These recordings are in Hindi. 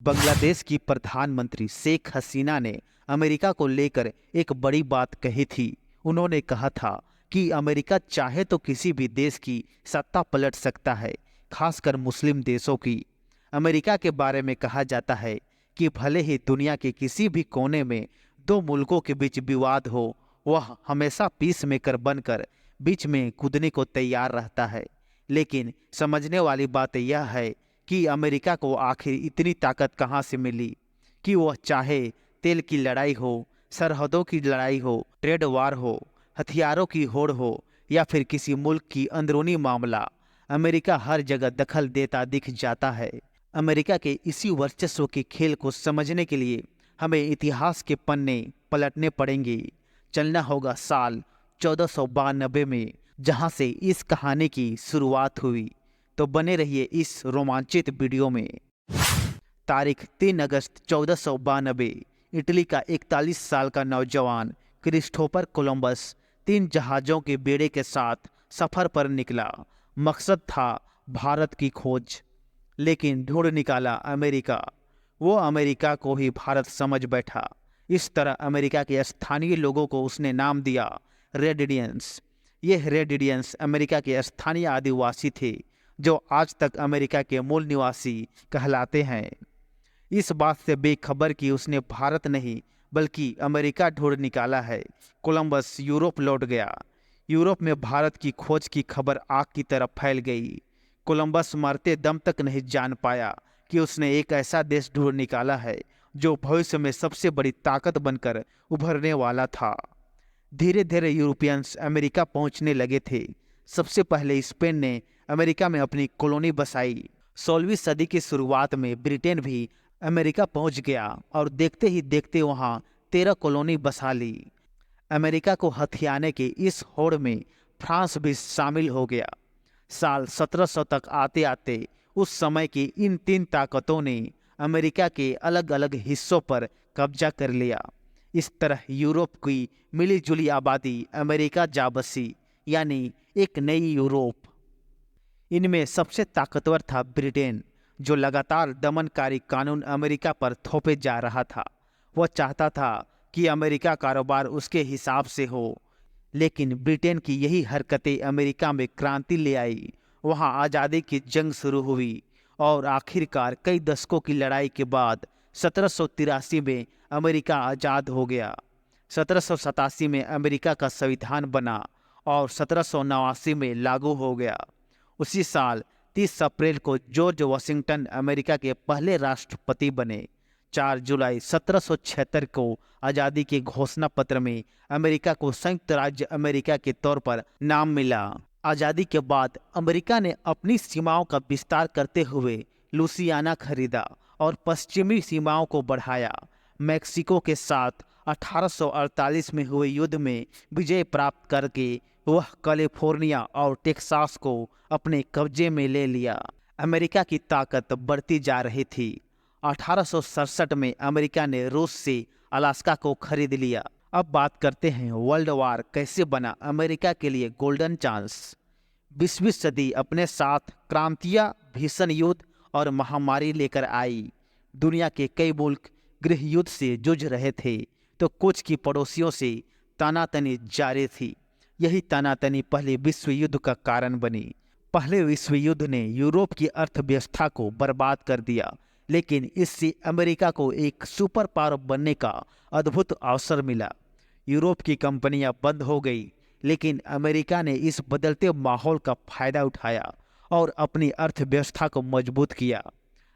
बांग्लादेश की प्रधानमंत्री शेख हसीना ने अमेरिका को लेकर एक बड़ी बात कही थी। उन्होंने कहा था कि अमेरिका चाहे तो किसी भी देश की सत्ता पलट सकता है, खासकर मुस्लिम देशों की। अमेरिका के बारे में कहा जाता है कि भले ही दुनिया के किसी भी कोने में दो मुल्कों के बीच विवाद हो, वह हमेशा पीस मेकर बनकर बीच में कूदने को तैयार रहता है। लेकिन समझने वाली बात यह है कि अमेरिका को आखिर इतनी ताकत कहाँ से मिली कि वह चाहे तेल की लड़ाई हो, सरहदों की लड़ाई हो, ट्रेड वार हो, हथियारों की होड़ हो या फिर किसी मुल्क की अंदरूनी मामला, अमेरिका हर जगह दखल देता दिख जाता है। अमेरिका के इसी वर्चस्व के खेल को समझने के लिए हमें इतिहास के पन्ने पलटने पड़ेंगे। चलना होगा साल 1492 में, जहां से इस कहानी की शुरुआत हुई। तो बने रहिए इस रोमांचित वीडियो में। तारीख 3 अगस्त 1492। इटली का 41 साल का नौजवान क्रिस्टोफर कोलंबस 3 जहाज़ों के बेड़े के साथ सफ़र पर निकला। मकसद था भारत की खोज, लेकिन ढूंढ निकाला अमेरिका। वो अमेरिका को ही भारत समझ बैठा। इस तरह अमेरिका के स्थानीय लोगों को उसने नाम दिया रेड इंडियंस। ये रेड इंडियंस अमेरिका के स्थानीय आदिवासी थे, जो आज तक अमेरिका के मूल निवासी कहलाते हैं। इस बात से बेखबर कि उसने भारत नहीं बल्कि अमेरिका ढूंढ निकाला है, कोलंबस यूरोप लौट गया। यूरोप में भारत की खोज की खबर आग की तरह फैल गई। कोलंबस मरते दम तक नहीं जान पाया कि उसने एक ऐसा देश ढूंढ निकाला है जो भविष्य में सबसे बड़ी ताकत बनकर उभरने वाला था। धीरे धीरे यूरोपियंस अमेरिका पहुंचने लगे थे। सबसे पहले स्पेन ने अमेरिका में अपनी कॉलोनी बसाई। 16वीं सदी की शुरुआत में ब्रिटेन भी अमेरिका पहुंच गया और देखते ही देखते वहां 13 कॉलोनी बसा ली। अमेरिका को हथियाने के इस होड़ में फ्रांस भी शामिल हो गया। साल 1700 तक आते आते उस समय की इन 3 ताकतों ने अमेरिका के अलग अलग हिस्सों पर कब्जा कर लिया। इस तरह यूरोप की मिलीजुली आबादी अमेरिका जा बसी, यानी एक नई यूरोप। इनमें सबसे ताकतवर था ब्रिटेन, जो लगातार दमनकारी कानून अमेरिका पर थोपे जा रहा था। वह चाहता था कि अमेरिका कारोबार उसके हिसाब से हो, लेकिन ब्रिटेन की यही हरकतें अमेरिका में क्रांति ले आई। वहां आज़ादी की जंग शुरू हुई और आखिरकार कई दशकों की लड़ाई के बाद 1783 में अमेरिका आज़ाद हो गया। 1787 में अमेरिका का संविधान बना और 1789 में लागू हो गया। उसी साल 30 अप्रैल को जॉर्ज वॉशिंगटन अमेरिका के पहले राष्ट्रपति बने। 4 जुलाई 1776 को आज़ादी के घोषणा पत्र में अमेरिका को संयुक्त राज्य अमेरिका के तौर पर नाम मिला। आज़ादी के बाद अमेरिका ने अपनी सीमाओं का विस्तार करते हुए लुसियाना खरीदा और पश्चिमी सीमाओं को बढ़ाया। मैक्सिको के साथ 1848 में हुए युद्ध में विजय प्राप्त करके वह कैलिफोर्निया और टेक्सास को अपने कब्जे में ले लिया। अमेरिका की ताकत बढ़ती जा रही थी। 1867 में अमेरिका ने रूस से अलास्का को खरीद लिया। अब बात करते हैं वर्ल्ड वार कैसे बना अमेरिका के लिए गोल्डन चांस। 20वीं सदी अपने साथ क्रांतियां, भीषण युद्ध और महामारी लेकर आई। दुनिया के कई मुल्क गृह युद्ध से जूझ रहे थे, तो कुछ की पड़ोसियों से तनातनी जारी थी। यही तनातनी पहले विश्व युद्ध का कारण बनी। पहले विश्व युद्ध ने यूरोप की अर्थव्यवस्था को बर्बाद कर दिया, लेकिन इससे अमेरिका को एक सुपर पावर बनने का अद्भुत अवसर मिला। यूरोप की कंपनियां बंद हो गई, लेकिन अमेरिका ने इस बदलते माहौल का फायदा उठाया और अपनी अर्थव्यवस्था को मजबूत किया।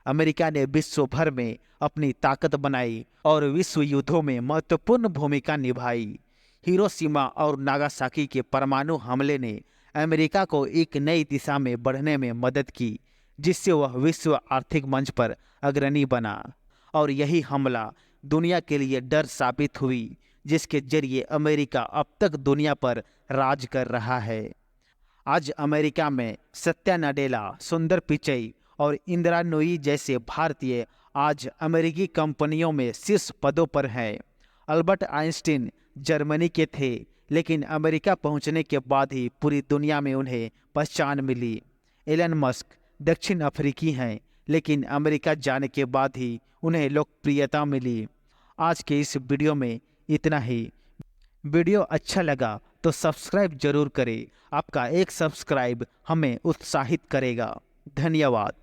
अमेरिका ने विश्व भर में अपनी ताकत बनाई और विश्व युद्धों में महत्वपूर्ण भूमिका निभाई। हिरोशिमा और नागासाकी के परमाणु हमले ने अमेरिका को एक नई दिशा में बढ़ने में मदद की, जिससे वह विश्व आर्थिक मंच पर अग्रणी बना। और यही हमला दुनिया के लिए डर साबित हुई, जिसके जरिए अमेरिका अब तक दुनिया पर राज कर रहा है। आज अमेरिका में सत्या नडेला, सुंदर पिचई और इंदिरा नूई जैसे भारतीय आज अमेरिकी कंपनियों में शीर्ष पदों पर हैं। अल्बर्ट आइंस्टीन जर्मनी के थे, लेकिन अमेरिका पहुंचने के बाद ही पूरी दुनिया में उन्हें पहचान मिली। एलन मस्क दक्षिण अफ्रीकी हैं, लेकिन अमेरिका जाने के बाद ही उन्हें लोकप्रियता मिली। आज के इस वीडियो में इतना ही। वीडियो अच्छा लगा तो सब्सक्राइब जरूर करें। आपका एक सब्सक्राइब हमें उत्साहित करेगा। धन्यवाद।